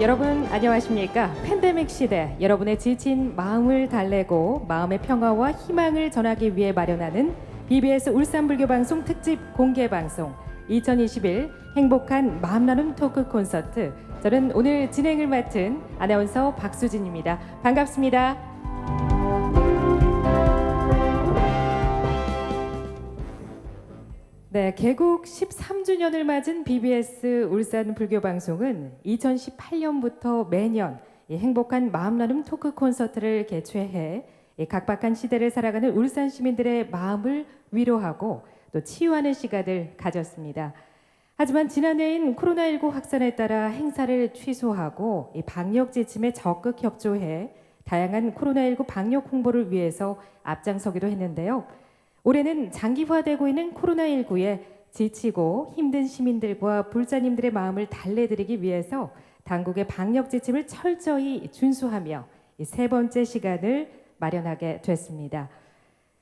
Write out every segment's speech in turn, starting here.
여러분 안녕하십니까? 팬데믹 시대 여러분의 지친 마음을 달래고 마음의 평화와 희망을 전하기 위해 마련하는 BBS 울산불교방송 특집 공개방송 2021 행복한 마음 나눔 토크 콘서트. 저는 오늘 진행을 맡은 아나운서 박수진입니다. 반갑습니다. 네, 개국 13주년을 맞은 BBS 울산 불교방송은 2018년부터 매년 이 행복한 마음 나눔 토크 콘서트를 개최해 이 각박한 시대를 살아가는 울산 시민들의 마음을 위로하고 또 치유하는 시간을 가졌습니다. 하지만 지난해인 코로나19 확산에 따라 행사를 취소하고 이 방역 지침에 적극 협조해 다양한 코로나19 방역 홍보를 위해서 앞장서기도 했는데요. 올해는 장기화되고 있는 코로나19에 지치고 힘든 시민들과 불자님들의 마음을 달래드리기 위해서 당국의 방역 지침을 철저히 준수하며 세 번째 시간을 마련하게 됐습니다.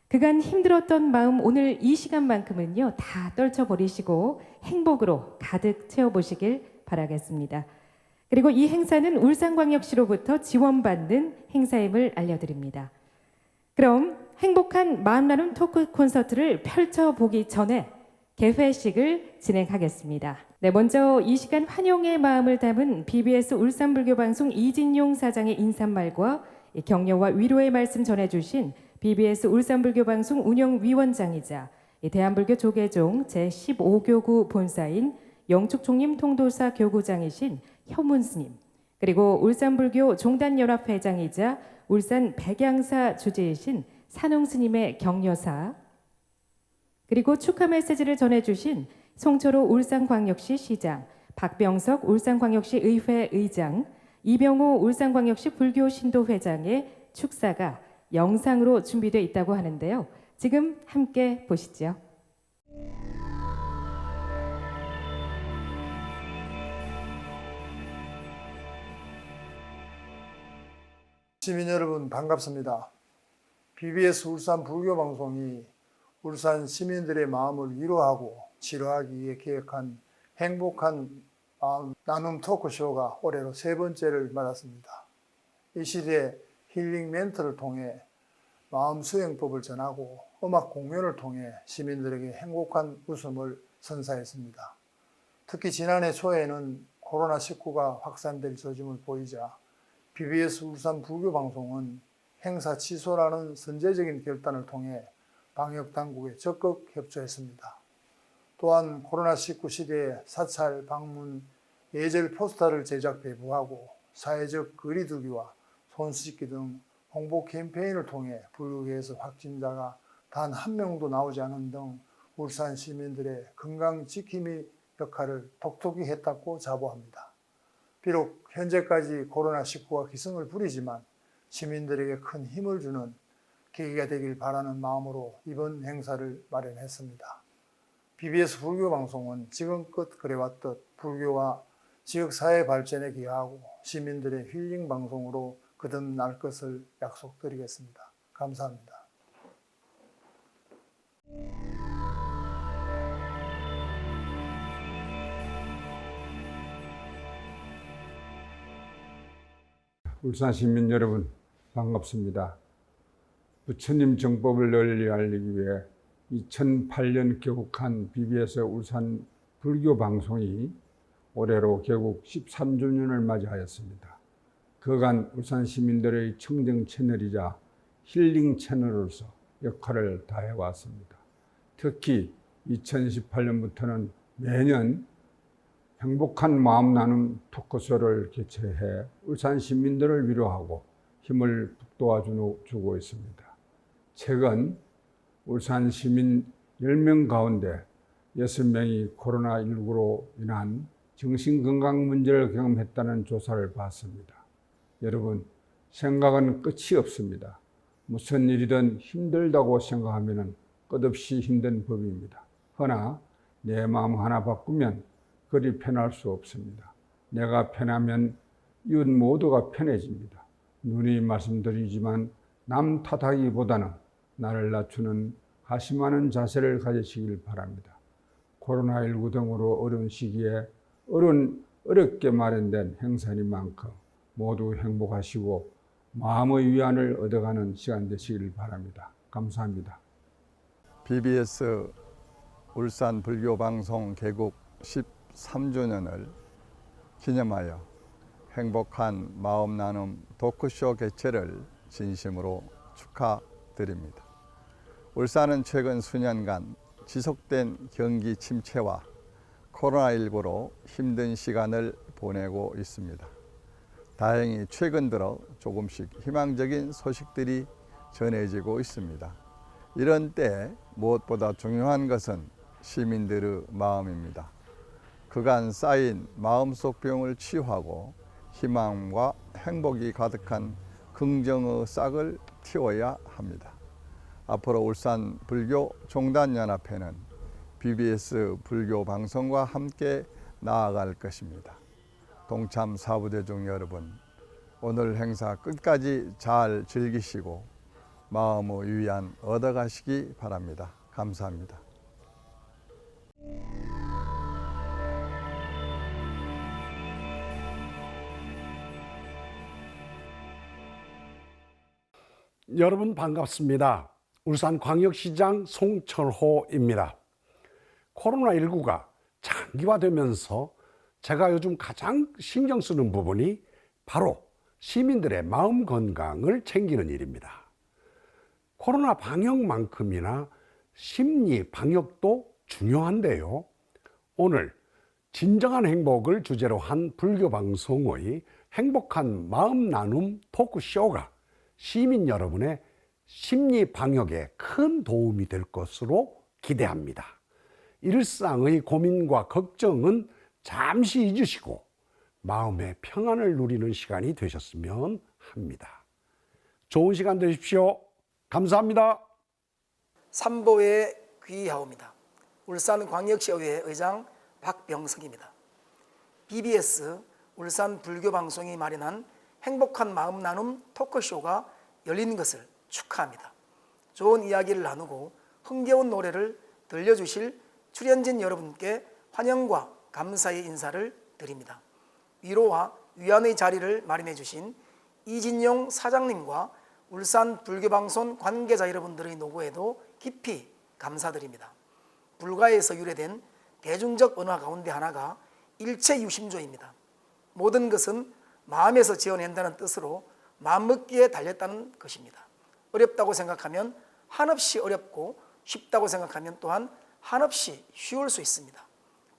그간 힘들었던 마음 오늘 이 시간만큼은요 다 떨쳐버리시고 행복으로 가득 채워보시길 바라겠습니다. 그리고 이 행사는 울산광역시로부터 지원받는 행사임을 알려드립니다. 그럼 행복한 마음 나눔 토크 콘서트를 펼쳐보기 전에 개회식을 진행하겠습니다. 네, 먼저 이 시간 환영의 마음을 담은 BBS 울산불교방송 이진용 사장의 인사말과 격려와 위로의 말씀 전해주신 BBS 울산불교방송 운영위원장이자 대한불교 조계종 제15교구 본사인 영축총림 통도사 교구장이신 현문스님, 그리고 울산불교 종단연합회장이자 울산 백양사 주지이신 산홍스님의 격려사, 그리고 축하 메시지를 전해주신 송철호 울산광역시 시장, 박병석 울산광역시 의회 의장, 이병호 울산광역시 불교신도회장의 축사가 영상으로 준비되어 있다고 하는데요. 지금 함께 보시죠. 시민 여러분 반갑습니다. BBS 울산 불교방송이 울산 시민들의 마음을 위로하고 치료하기 위해 기획한 행복한 마음 나눔 토크쇼가 올해로 세 번째를 맞았습니다. 이 시대에 힐링 멘트를 통해 마음 수행법을 전하고 음악 공연을 통해 시민들에게 행복한 웃음을 선사했습니다. 특히 지난해 초에는 코로나19가 확산될 조짐을 보이자 BBS 울산 불교방송은 행사 취소라는 선제적인 결단을 통해 방역당국에 적극 협조했습니다. 또한 코로나19 시대에 사찰, 방문, 예절 포스터를 제작 배부하고 사회적 거리두기와 손 씻기 등 홍보 캠페인을 통해 불교계에서 확진자가 단 한 명도 나오지 않은 등 울산 시민들의 건강 지킴이 역할을 톡톡히 했다고 자부합니다. 비록 현재까지 코로나19가 기승을 부리지만 시민들에게 큰 힘을 주는 계기가 되길 바라는 마음으로 이번 행사를 마련했습니다. BBS 불교방송은 지금껏 그래왔듯 불교와 지역사회 발전에 기여하고 시민들의 힐링 방송으로 거듭날 것을 약속드리겠습니다. 감사합니다. 울산 시민 여러분 반갑습니다. 부처님 정법을 널리 알리기 위해 2008년 개국한 BBS 울산 불교 방송이 올해로 개국 13주년을 맞이하였습니다. 그간 울산 시민들의 청정 채널이자 힐링 채널로서 역할을 다해왔습니다. 특히 2018년부터는 매년 행복한 마음 나눔 토크쇼를 개최해 울산 시민들을 위로하고 힘을 북돋아주고 있습니다. 최근 울산 시민 10명 가운데 6명이 코로나19로 인한 정신건강 문제를 경험했다는 조사를 봤습니다. 여러분, 생각은 끝이 없습니다. 무슨 일이든 힘들다고 생각하면 끝없이 힘든 법입니다. 허나 내 마음 하나 바꾸면 그리 편할 수 없습니다. 내가 편하면 이웃 모두가 편해집니다. 누누이 말씀드리지만 남 탓하기보다는 나를 낮추는 가심하는 자세를 가지시길 바랍니다. 코로나19 등으로 어려운 시기에 어려운 어렵게 마련된 행사니만큼 모두 행복하시고 마음의 위안을 얻어가는 시간 되시길 바랍니다. 감사합니다. BBS 울산 불교방송 개국 13주년을 기념하여 행복한 마음 나눔 토크쇼 개최를 진심으로 축하드립니다. 울산은 최근 수년간 지속된 경기 침체와 코로나19로 힘든 시간을 보내고 있습니다. 다행히 최근 들어 조금씩 희망적인 소식들이 전해지고 있습니다. 이런 때 무엇보다 중요한 것은 시민들의 마음입니다. 그간 쌓인 마음속 병을 치유하고 희망과 행복이 가득한 긍정의 싹을 틔워야 합니다. 앞으로 울산 불교 종단연합회는 BBS 불교 방송과 함께 나아갈 것입니다. 동참 사부대중 여러분, 오늘 행사 끝까지 잘 즐기시고 마음의 위안 얻어가시기 바랍니다. 감사합니다. 여러분 반갑습니다. 울산광역시장 송철호입니다. 코로나19가 장기화되면서 제가 요즘 가장 신경 쓰는 부분이 바로 시민들의 마음 건강을 챙기는 일입니다. 코로나 방역만큼이나 심리 방역도 중요한데요. 오늘 진정한 행복을 주제로 한 불교방송의 행복한 마음 나눔 토크쇼가 시민 여러분의 심리 방역에 큰 도움이 될 것으로 기대합니다. 일상의 고민과 걱정은 잠시 잊으시고 마음의 평안을 누리는 시간이 되셨으면 합니다. 좋은 시간 되십시오. 감사합니다. 삼보의 귀하옵니다. 울산광역시의회 의장 박병석입니다. BBS 울산 불교방송이 마련한 행복한 마음 나눔 토크쇼가 열린 것을 축하합니다. 좋은 이야기를 나누고 흥겨운 노래를 들려주실 출연진 여러분께 환영과 감사의 인사를 드립니다. 위로와 위안의 자리를 마련해 주신 이진용 사장님과 울산 불교방송 관계자 여러분들의 노고에도 깊이 감사드립니다. 불가에서 유래된 대중적 언어 가운데 하나가 일체유심조입니다. 모든 것은 마음에서 지어낸다는 뜻으로 마음먹기에 달렸다는 것입니다. 어렵다고 생각하면 한없이 어렵고 쉽다고 생각하면 또한 한없이 쉬울 수 있습니다.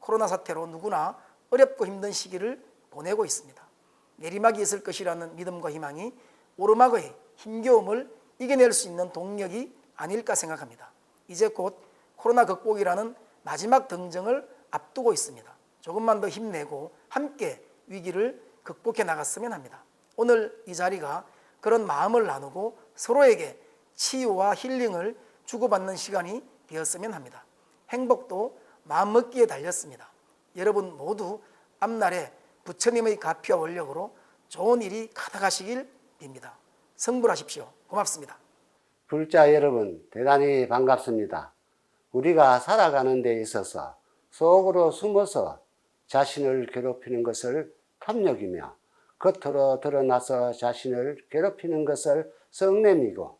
코로나 사태로 누구나 어렵고 힘든 시기를 보내고 있습니다. 내리막이 있을 것이라는 믿음과 희망이 오르막의 힘겨움을 이겨낼 수 있는 동력이 아닐까 생각합니다. 이제 곧 코로나 극복이라는 마지막 등정을 앞두고 있습니다. 조금만 더 힘내고 함께 위기를 극복해 나갔으면 합니다. 오늘 이 자리가 그런 마음을 나누고 서로에게 치유와 힐링을 주고받는 시간이 되었으면 합니다. 행복도 마음먹기에 달렸습니다. 여러분 모두 앞날에 부처님의 가피와 원력으로 좋은 일이 가득하시길 빕니다. 성불하십시오. 고맙습니다. 불자 여러분 대단히 반갑습니다. 우리가 살아가는 데 있어서 속으로 숨어서 자신을 괴롭히는 것을 탐욕이며 겉으로 드러나서 자신을 괴롭히는 것을 성냄이고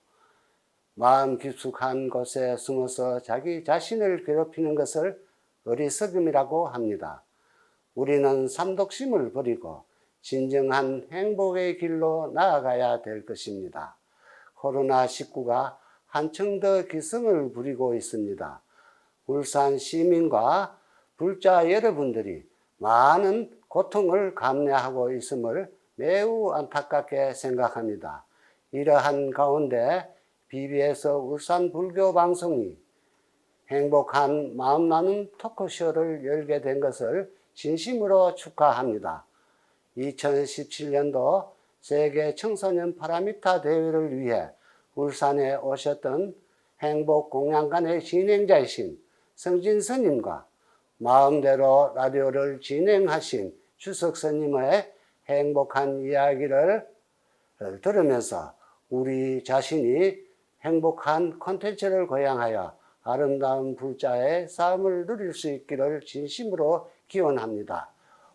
마음 깊숙한 곳에 숨어서 자기 자신을 괴롭히는 것을 어리석음이라고 합니다. 우리는 삼독심을 버리고 진정한 행복의 길로 나아가야 될 것입니다. 코로나19가 한층 더 기승을 부리고 있습니다. 울산 시민과 불자 여러분들이 많은 고통을 감내하고 있음을 매우 안타깝게 생각합니다. 이러한 가운데 BBS 울산 불교 방송이 행복한 마음 나눔 토크쇼를 열게 된 것을 진심으로 축하합니다. 2017년도 세계 청소년 파라미타 대회를 위해 울산에 오셨던 행복 공양관의 진행자이신 성진 스님과 마음대로 라디오를 진행하신 주석 스님의 행복한 이야기를 들으면서 우리 자신이 행복한 콘텐츠를 고양하여 아름다운 불자의 삶을 누릴 수 있기를 진심으로 기원합니다.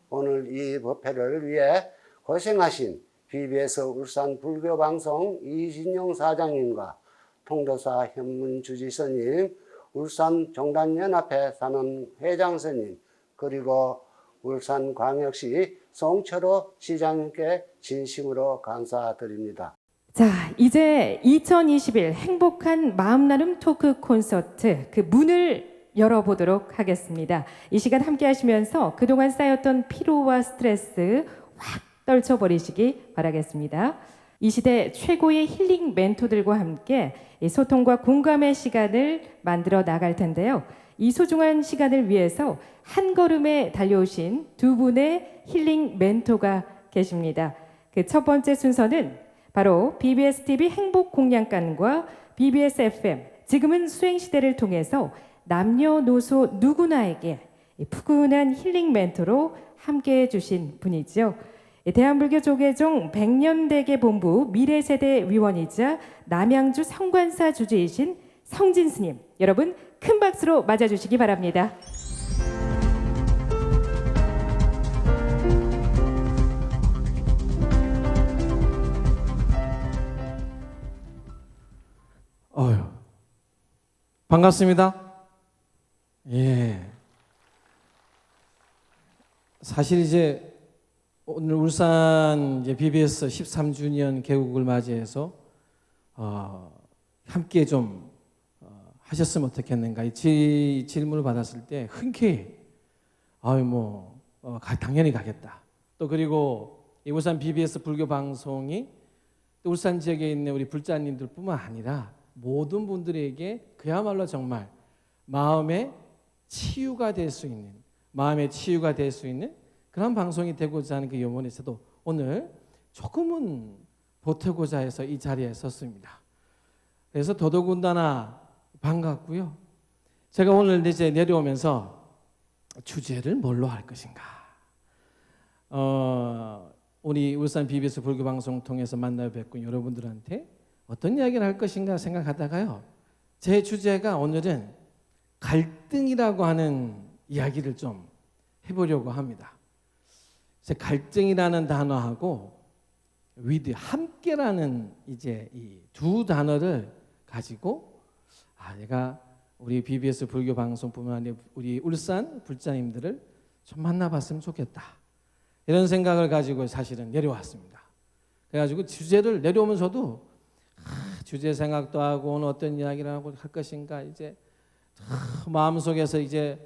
오늘 이 법회를 위해 고생하신 BBS 울산 불교방송 이진용 사장님과 통도사 현문 주지스님, 울산 종단연합회 사는 회장 스님, 그리고 울산광역시 송철호 시장님께 진심으로 감사드립니다. 자, 이제 2021 행복한 마음 나눔 토크 콘서트 그 문을 열어보도록 하겠습니다. 이 시간 함께 하시면서 그동안 쌓였던 피로와 스트레스 확 떨쳐버리시기 바라겠습니다. 이 시대 최고의 힐링 멘토들과 함께 이 소통과 공감의 시간을 만들어 나갈 텐데요. 이 소중한 시간을 위해서 한 걸음에 달려오신 두 분의 힐링 멘토가 계십니다. 그 첫 번째 순서는 바로 BBS TV 행복 공양관과 BBS FM 지금은 수행시대를 통해서 남녀노소 누구나에게 푸근한 힐링 멘토로 함께해 주신 분이죠. 대한불교 조계종 100년대계 본부 미래세대 위원이자 남양주 성관사 주지이신 성진 스님, 여러분 큰 박수로 맞아주시기 바랍니다. 반갑습니다. 예. 사실 이제 오늘 울산 이제 BBS 13주년 개국을 맞이해서 함께 좀 하셨으면 어떻겠는가 이 질문을 받았을 때 흔쾌히 당연히 가겠다. 또 그리고 이 울산 BBS 불교 방송이 또 울산 지역에 있는 우리 불자님들뿐만 아니라 모든 분들에게 그야말로 정말 마음의 치유가 될 수 있는 그런 방송이 되고자 하는 그 염원에서도 오늘 조금은 보태고자 해서 이 자리에 섰습니다. 그래서 더더군다나 반갑고요. 제가 오늘 이제 내려오면서 주제를 뭘로 할 것인가? 우리 울산 BBS 불교 방송 통해서 만나 뵙고 여러분들한테 어떤 이야기를 할 것인가 생각하다가요. 제 주제가 오늘은 갈등이라고 하는 이야기를 좀 해보려고 합니다. 갈등이라는 단어하고 위드 함께라는 이제 이 두 단어를 가지고 내가 우리 BBS 불교 방송뿐만 아니라 우리 울산 불자님들을 좀 만나봤으면 좋겠다. 이런 생각을 가지고 사실은 내려왔습니다. 그래가지고 주제를 내려오면서도 주제 생각도 하고 오늘 어떤 이야기를 하고 할 것인가 이제 마음속에서 이제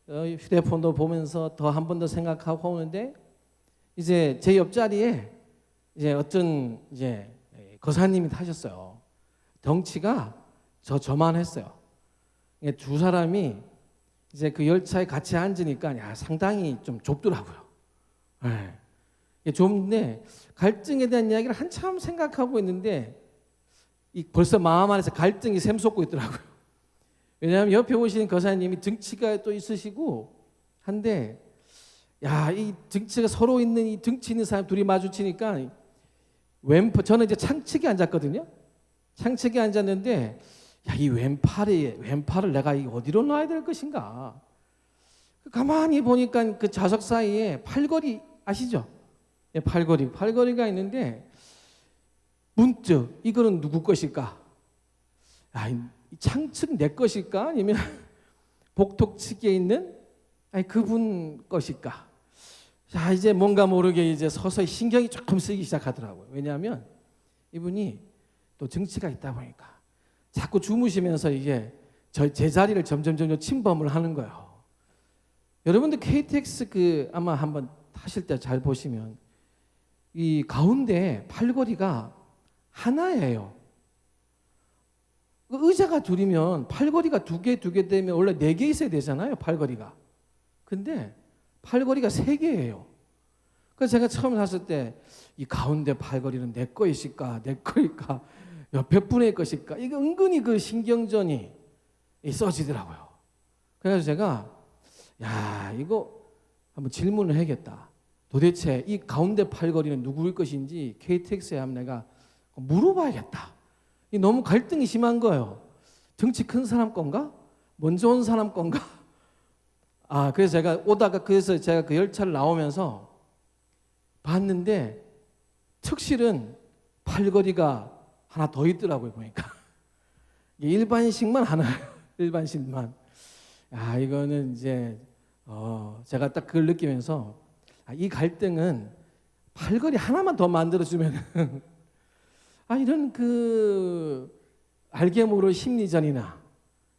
휴대폰도 보면서 더 한 번 더 생각하고 오는데 이제 제 옆자리에 이제 어떤 이제 거사님이 타셨어요. 덩치가 저만했어요. 두 사람이 이제 그 열차에 같이 앉으니까 상당히 좀 좁더라고요. 좁은데 갈등에 대한 이야기를 한참 생각하고 있는데 벌써 마음 안에서 갈등이 샘솟고 있더라고요. 왜냐하면 옆에 오시는 거사님이 등치가 또 있으시고 한데 이 등치가 서로 있는 이 등치 있는 사람 둘이 마주치니까 저는 이제 창측에 앉았거든요. 창측에 앉았는데 이 왼팔을 내가 어디로 놔야 될 것인가? 가만히 보니까 그 좌석 사이에 팔걸이 아시죠? 팔걸이가 있는데 문득 이거는 누구 것일까? 이 창측 내 것일까? 아니면 복덕 측에 있는 그분 것일까? 이제 뭔가 모르게 이제 서서히 신경이 조금 쓰이기 시작하더라고요. 왜냐하면 이분이 또 정치가 있다 보니까 자꾸 주무시면서 이게 제 자리를 점점 침범을 하는 거예요. 여러분들 KTX 아마 한번 타실 때 잘 보시면 이 가운데 팔걸이가 하나예요. 의자가 둘이면 팔걸이가 두 개 되면 원래 4개 있어야 되잖아요. 팔걸이가. 근데 팔걸이가 3개예요. 그래서 제가 처음 샀을 때 이 가운데 팔걸이는 내 거일까 내 거일까 옆에 분의 것일까 이거 은근히 그 신경전이 써지더라고요. 그래서 제가 이거 한번 질문을 해야겠다. 도대체 이 가운데 팔걸이는 누구일 것인지 KTX에 한번 내가 물어봐야겠다. 너무 갈등이 심한 거예요. 덩치 큰 사람 건가? 먼저 온 사람 건가? 그래서 제가 오다가 그래서 제가 그 열차를 나오면서 봤는데 특실은 팔걸이가 하나 더 있더라고요 보니까. 일반식만 하나요. 일반식만. 이거는 이제 제가 딱 그걸 느끼면서 이 갈등은 팔걸이 하나만 더 만들어주면 이런 그 알게 모를 심리전이나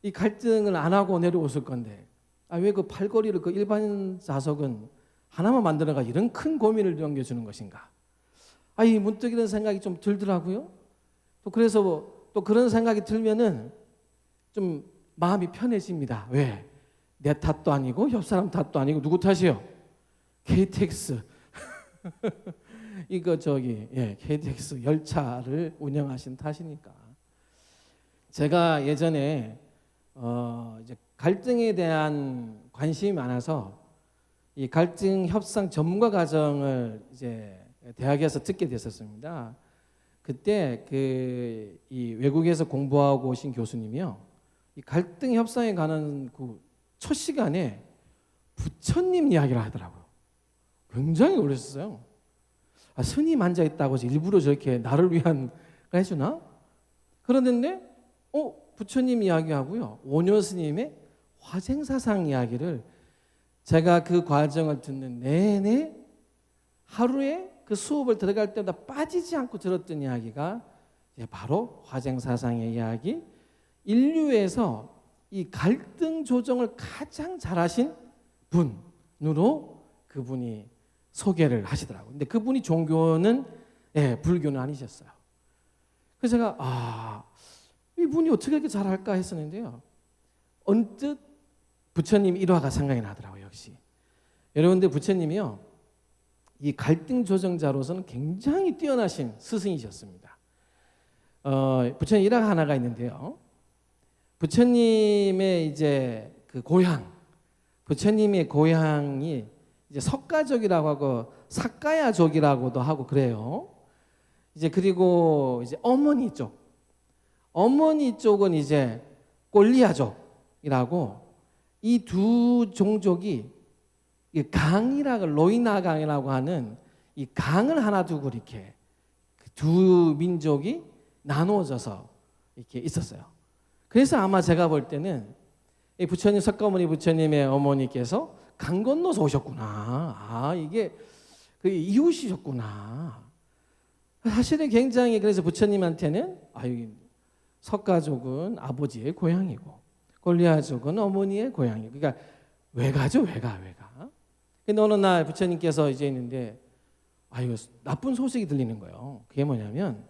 이 갈등을 안 하고 내려왔을 건데 왜 그 팔걸이를 그 일반 좌석은 하나만 만들어가 이런 큰 고민을 넘겨주는 것인가? 이 문득 이런 생각이 좀 들더라고요. 또 그래서 또 그런 생각이 들면은 좀 마음이 편해집니다. 왜? 내 탓도 아니고 옆 사람 탓도 아니고 누구 탓이요? KTX 이거 KTX 열차를 운영하신 탓이니까. 제가 예전에 이제 갈등에 대한 관심이 많아서 이 갈등 협상 전문가 과정을 이제 대학에서 듣게 됐었습니다. 그때 이 외국에서 공부하고 오신 교수님이요, 이 갈등 협상에 관한 그 첫 시간에 부처님 이야기를 하더라고요. 굉장히 놀랐어요. 스님 앉아 있다고 해서 일부러 저렇게 나를 위한 걸 해주나? 그러는데 부처님 이야기하고요, 오녀 스님의 화생사상 이야기를 제가 그 과정을 듣는 내내 하루에 그 수업을 들어갈 때마다 빠지지 않고 들었던 이야기가 바로 화생사상의 이야기, 인류에서 이 갈등 조정을 가장 잘하신 분으로 그분이 소개를 하시더라고요. 근데 그분이 종교는 불교는 아니셨어요. 그래서 제가 이분이 어떻게 이렇게 잘할까 했었는데요, 언뜻 부처님 일화가 생각이 나더라고요. 역시 여러분들 부처님이요, 이 갈등 조정자로서는 굉장히 뛰어나신 스승이셨습니다. 부처님 일화가 하나가 있는데요, 부처님의 이제 그 고향, 부처님의 고향이 이제 석가족이라고 하고 사카야족이라고도 하고 그래요. 이제 그리고 이제 어머니 쪽은 이제 꼴리아족이라고, 이 두 종족이 강이라고, 로이나 강이라고 하는 이 강을 하나 두고 이렇게 두 민족이 나누어져서 이렇게 있었어요. 그래서 아마 제가 볼 때는 이 부처님, 석가모니 부처님의 어머니께서 강 건너서 오셨구나. 이게 그 이웃이셨구나. 사실은 굉장히, 그래서 부처님한테는 석가족은 아버지의 고향이고 꼴리아족은 어머니의 고향이고, 그러니까 외가죠, 외가. 근데 어느 날 부처님께서 이제 있는데 나쁜 소식이 들리는 거예요. 그게 뭐냐면,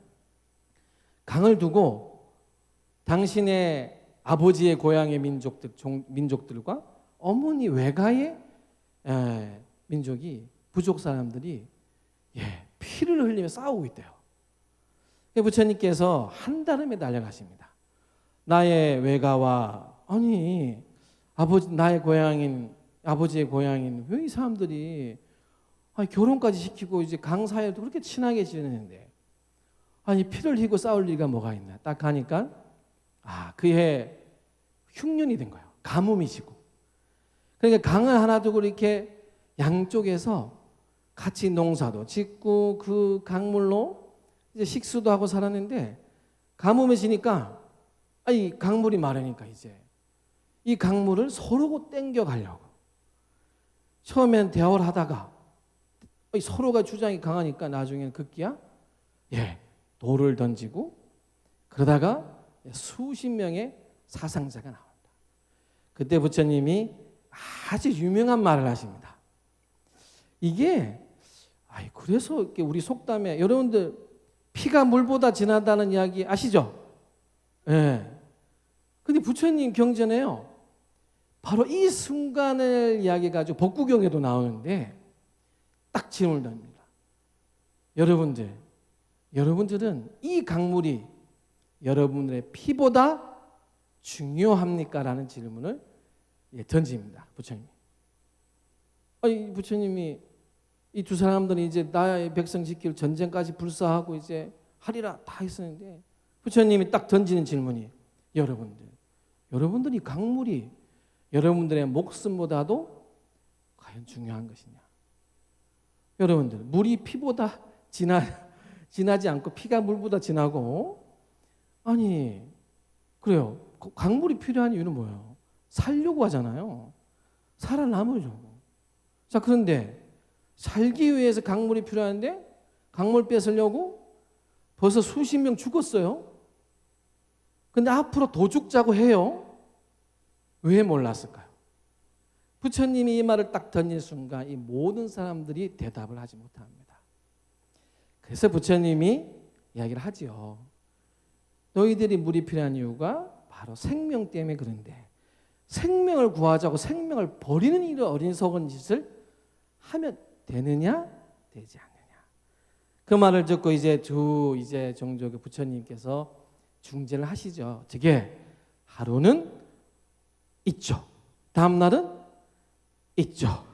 강을 두고 당신의 아버지의 고향의 민족들과 어머니 외가의 민족이, 부족 사람들이 피를 흘리며 싸우고 있대요. 부처님께서 한달음에 달려가십니다. 나의 외가와 나의 고향인, 아버지의 고향인 왜 이 사람들이 결혼까지 시키고 이제 강 사이에도 그렇게 친하게 지내는데 피를 흘리고 싸울 리가 뭐가 있나? 딱 가니까 그해 흉년이 된 거예요. 가뭄이 지고. 그러니까 강을 하나 두고 이렇게 양쪽에서 같이 농사도 짓고 그 강물로 이제 식수도 하고 살았는데, 가뭄이 지니까 이 강물이 마르니까 이제 이 강물을 서로 땡겨 가려고 처음엔 대화를 하다가 서로가 주장이 강하니까 나중에는 급기야 돌을 던지고, 그러다가 수십 명의 사상자가 나온다. 그때 부처님이 아주 유명한 말을 하십니다. 이게 그래서 이렇게 우리 속담에, 여러분들 피가 물보다 진하다는 이야기 아시죠? 근데 부처님 경전에요, 바로 이 순간을 이야기 가지고 법구경에도 나오는데 딱 질문을 듭니다. 여러분들은 이 강물이 여러분들의 피보다 중요합니까? 라는 질문을 던집니다. 부처님이. 부처님이 이 두 사람들이 이제 나의 백성 지키를 전쟁까지 불사하고 이제 하리라 다 했었는데, 부처님이 딱 던지는 질문이, 여러분들 이 강물이 여러분들의 목숨보다도 과연 중요한 것이냐? 여러분들, 물이 피보다 진하지 않고 피가 물보다 진하고, 아니 그래요. 강물이 필요한 이유는 뭐예요? 살려고 하잖아요. 살아남으려고. 자, 그런데 살기 위해서 강물이 필요한데 강물 뺏으려고 벌써 수십 명 죽었어요. 근데 앞으로 더 죽자고 해요. 왜 몰랐을까요? 부처님이 이 말을 딱 던진 순간 이 모든 사람들이 대답을 하지 못합니다. 그래서 부처님이 이야기를 하지요. 너희들이 물이 필요한 이유가 바로 생명 때문에 그런데 생명을 구하자고 생명을 버리는 이런 어리석은 짓을 하면 되느냐 되지 않느냐. 그 말을 듣고 이제 종족의 부처님께서 중재를 하시죠. 어떻게? 하루는 있죠. 다음 날은 있죠.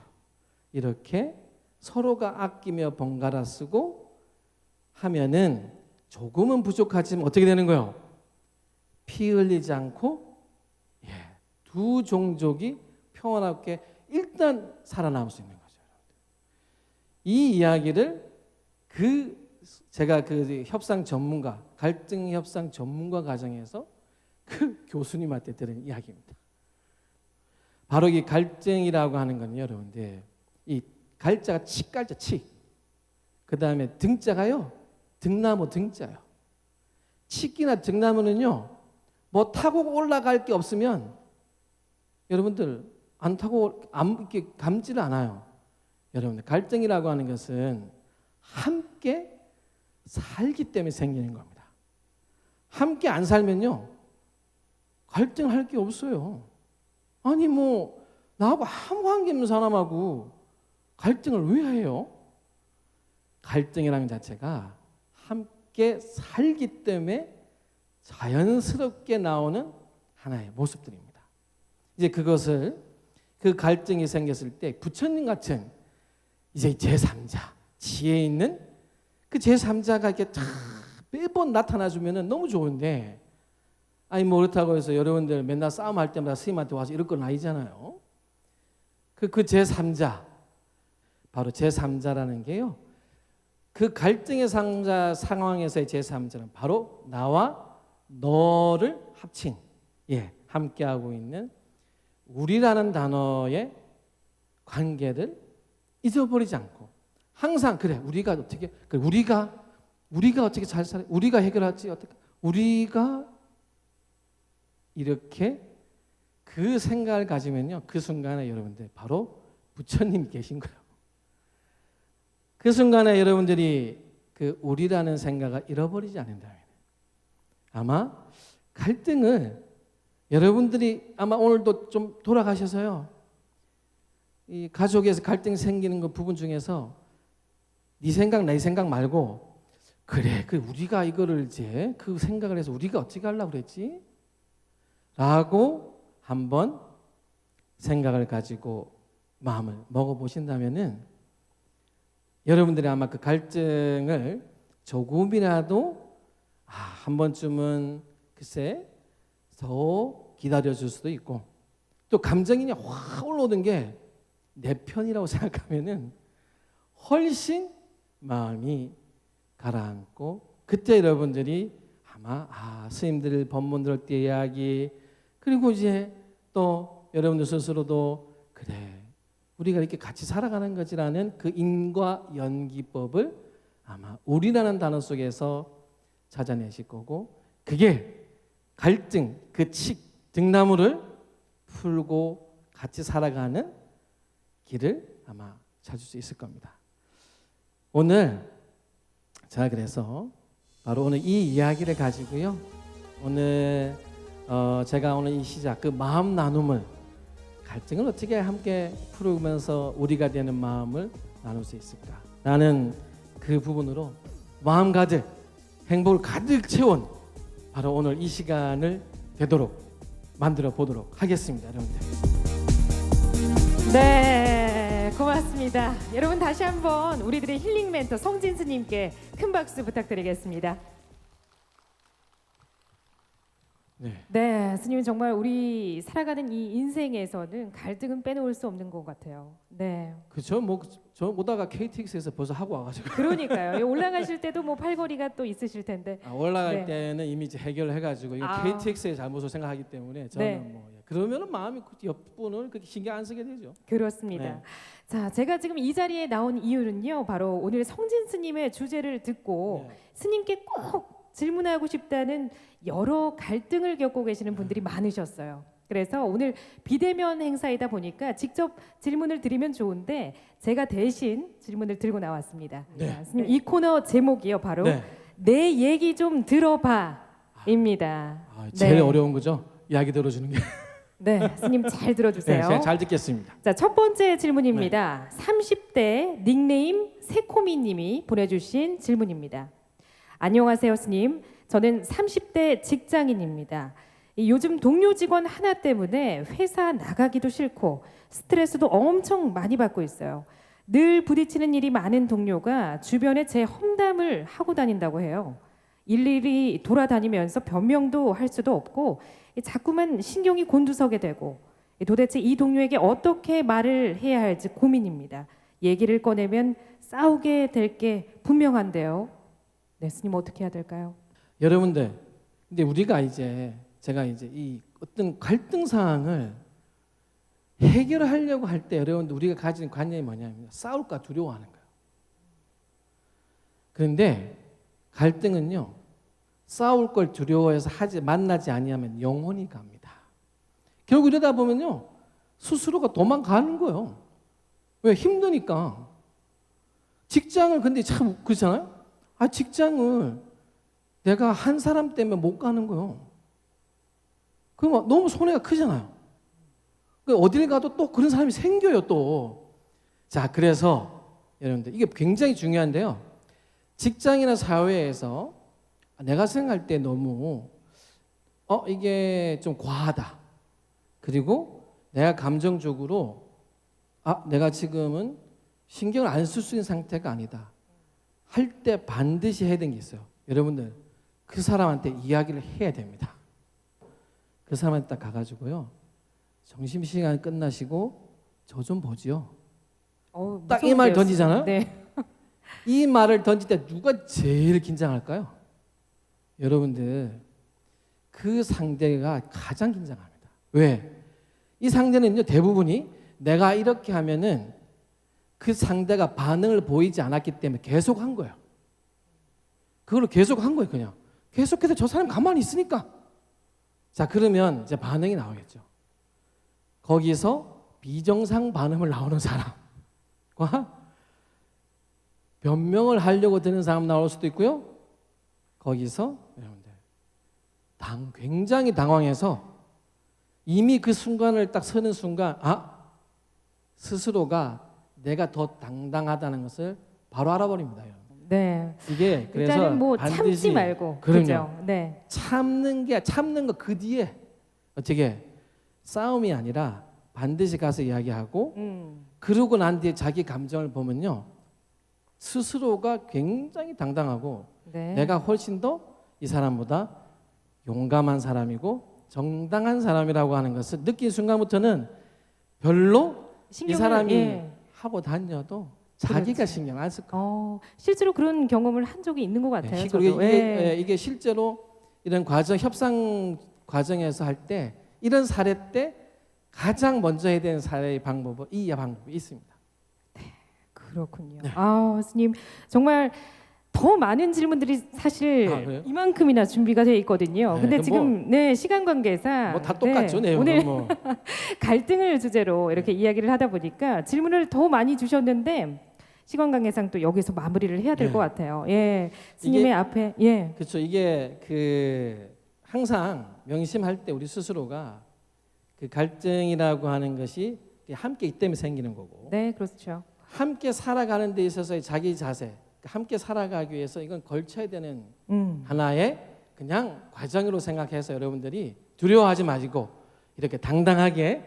이렇게 서로가 아끼며 번갈아 쓰고 하면은 조금은 부족하지만 어떻게 되는 거예요? 피 흘리지 않고 두 종족이 평안하게 일단 살아남을 수 있는 거죠. 이 이야기를 제가 그 협상 전문가, 갈등 협상 전문가 과정에서 그 교수님한테 들은 이야기입니다. 바로 이 갈등이라고 하는 건 여러분들 이 갈자가 칡갈자 칡. 그 다음에 등자가요 등나무 등자요. 칡이나 등나무는요 뭐 타고 올라갈 게 없으면 여러분들 안 타고 이렇게 감지를 않아요. 여러분들 갈등이라고 하는 것은 함께 살기 때문에 생기는 겁니다. 함께 안 살면요 갈등할 게 없어요. 아니 뭐 나하고 아무 관계 없는 사람하고 갈등을 왜 해요? 갈등이라는 자체가 함께 살기 때문에 자연스럽게 나오는 하나의 모습들입니다. 이제 그 갈등이 생겼을 때 부처님 같은 이제 제3자 지혜 있는 그 제3자가 이렇게 다 매번 나타나주면 너무 좋은데 아니 뭐 그렇다고 해서 여러분들 맨날 싸움할 때마다 스님한테 와서 이럴 건 아니잖아요. 그 제3자 바로 제3자라는 게요. 그 갈등의 상황에서의 제3자는 바로 나와 너를 합친 함께하고 있는 우리라는 단어의 관계를 잊어버리지 않고 항상 그래 우리가 어떻게 잘 살아 우리가 해결하지 어떻게 우리가 이렇게 그 생각을 가지면요 그 순간에 여러분들 바로 부처님이 계신 거예요. 그 순간에 여러분들이 그 우리라는 생각을 잃어버리지 않는다면 아마 갈등을 여러분들이 아마 오늘도 좀 돌아가셔서요 이 가족에서 갈등 생기는 그 부분 중에서 네 생각 내 생각 말고 그래 우리가 이거를 이제 그 생각을 해서 우리가 어떻게 하려고 그랬지? 라고 한번 생각을 가지고 마음을 먹어보신다면은 여러분들이 아마 그 갈등을 조금이라도 한 번쯤은 글쎄 더 기다려줄 수도 있고 또 감정이 그냥 확 올라오는 게 내 편이라고 생각하면은 훨씬 마음이 가라앉고 그때 여러분들이 아마 스님들 법문 들을 때 이야기 그리고 이제 또 여러분들 스스로도 그래 우리가 이렇게 같이 살아가는 거지라는 그 인과 연기법을 아마 우리라는 단어 속에서 찾아내실 거고 그게 갈등 그 등나무를 풀고 같이 살아가는 길을 아마 찾을 수 있을 겁니다. 오늘 제가 그래서 바로 오늘 이 이야기를 가지고요. 오늘 제가 오늘 이 시작 그 마음 나눔을 갈등을 어떻게 함께 풀으면서 우리가 되는 마음을 나눌 수 있을까? 나는 그 부분으로 마음 가득 행복을 가득 채운 바로 오늘 이 시간을 되도록 만들어 보도록 하겠습니다, 여러분들. 네, 고맙습니다. 여러분 다시 한번 우리들의 힐링 멘토 성진 스님께 큰 박수 부탁드리겠습니다. 네. 네, 스님 정말 우리 살아가는 이 인생에서는 갈등은 빼놓을 수 없는 것 같아요. 네, 그렇죠. 저 오다가 KTX에서 벌써 하고 와가지고 그러니까요. 올라가실 때도 뭐 팔걸이가 또 있으실 텐데. 올라갈 네. 때는 이미 이제 해결을 해가지고 이거 아. KTX의 잘못을 생각하기 때문에 저는 네. 뭐 그러면은 마음이 그 옆분을 그렇게 신경 안 쓰게 되죠. 그렇습니다. 네. 자, 제가 지금 이 자리에 나온 이유는요. 바로 오늘 성진 스님의 주제를 듣고 네. 스님께 꼭 질문하고 싶다는 여러 갈등을 겪고 계시는 분들이 많으셨어요. 그래서 오늘 비대면 행사이다 보니까 직접 질문을 드리면 좋은데 제가 대신 질문을 들고 나왔습니다. 네. 자, 스님 이 코너 제목이요. 바로 네. 내 얘기 좀 들어봐입니다. 제일 네. 어려운 거죠. 이야기 들어주는 게. 네, 스님 잘 들어주세요. 네, 제가 잘 듣겠습니다. 자, 첫 번째 질문입니다. 30대 닉네임 새코미님이 보내주신 질문입니다. 안녕하세요, 스님. 저는 30대 직장인입니다. 요즘 동료 직원 하나 때문에 회사 나가기도 싫고 스트레스도 엄청 많이 받고 있어요. 늘 부딪히는 일이 많은 동료가 주변에 제 험담을 하고 다닌다고 해요. 일일이 돌아다니면서 변명도 할 수도 없고 자꾸만 신경이 곤두서게 되고 도대체 이 동료에게 어떻게 말을 해야 할지 고민입니다. 얘기를 꺼내면 싸우게 될 게 분명한데요. 네, 스님 어떻게 해야 될까요? 여러분들, 근데 제가 이제 이 어떤 갈등 사항을 해결하려고 할 때 여러분들 우리가 가지는 관념이 뭐냐면 싸울까 두려워하는 거예요. 그런데 갈등은요, 싸울 걸 두려워해서 만나지 아니하면 영혼이 갑니다. 결국 이러다 보면요, 스스로가 도망가는 거예요. 왜? 힘드니까. 직장을 근데 참 그렇잖아요. 직장을 내가 한 사람 때문에 못 가는 거예요. 그럼 너무 손해가 크잖아요. 어딜 가도 또 그런 사람이 생겨요, 또. 자, 그래서 여러분들 이게 굉장히 중요한데요. 직장이나 사회에서 내가 생각할 때 너무 이게 좀 과하다. 그리고 내가 감정적으로 내가 지금은 신경을 안 쓸 수 있는 상태가 아니다. 할 때 반드시 해야 되는 게 있어요. 여러분들 그 사람한테 이야기를 해야 됩니다. 그 사람한테 딱 가가지고요. 점심시간 끝나시고 저 좀 보지요. 딱 이 말 던지잖아요. 네. 이 말을 던질 때 누가 제일 긴장할까요? 여러분들 그 상대가 가장 긴장합니다. 왜? 이 상대는요, 대부분이 내가 이렇게 하면은 그 상대가 반응을 보이지 않았기 때문에 계속 한 거예요. 그걸 계속 한 거예요, 그냥. 계속해서 저 사람 가만히 있으니까. 자, 그러면 이제 반응이 나오겠죠. 거기서 비정상 반응을 나오는 사람과 변명을 하려고 드는 사람 나올 수도 있고요. 거기서 여러분들 굉장히 당황해서 이미 그 순간을 딱 서는 순간 스스로가 내가 더 당당하다는 것을 바로 알아버립니다. 여러분. 네. 이게 그래서 일단은 뭐 반드시 참지 말고. 그럼요. 그죠? 네. 참는 거 그 뒤에 어떻게 싸움이 아니라 반드시 가서 이야기하고 그러고 난 뒤에 자기 감정을 보면요, 스스로가 굉장히 당당하고 네. 내가 훨씬 더 이 사람보다 용감한 사람이고 정당한 사람이라고 하는 것을 느낀 순간부터는 별로 이 사람이 예. 하고 다녀도 자기가 그렇지. 신경 안 쓸 거예요. 실제로 그런 경험을 한 적이 있는 것 같아요. 저도. 그리고 예. 이게 실제로 이런 협상 과정에서 할 때 이런 사례 때 가장 먼저 해야 되는 사례의 방법이 있습니다. 그렇군요. 네. 스님 정말 더 많은 질문들이 사실 그래요? 이만큼이나 준비가 되어 있거든요. 네, 근데 그럼 지금 시간 관계상 다 똑같죠, 내용은. 오늘 뭐. 갈등을 주제로 이렇게 이야기를 하다 보니까 질문을 더 많이 주셨는데 시간 관계상 또 여기서 마무리를 해야 될 네. 것 같아요. 예, 스님의 이게- 앞에 예, 그렇죠. 이게 항상 명심할 때 우리 스스로가 그 갈등이라고 하는 것이 함께 있기 때문에 생기는 거고, 네, 그렇죠. 함께 살아가는 데 있어서의 자기 자세, 함께 살아가기 위해서 이건 걸쳐야 되는 하나의 그냥 과정으로 생각해서 여러분들이 두려워하지 마시고 이렇게 당당하게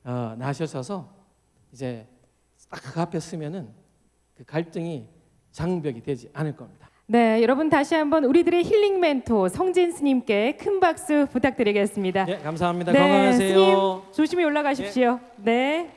나서셔서 이제 딱 그 앞에 서면은 그 갈등이 장벽이 되지 않을 겁니다. 네, 여러분 다시 한번 우리들의 힐링 멘토 성진 스님께 큰 박수 부탁드리겠습니다. 네, 감사합니다. 네, 건강하세요. 스님 조심히 올라가십시오. 네.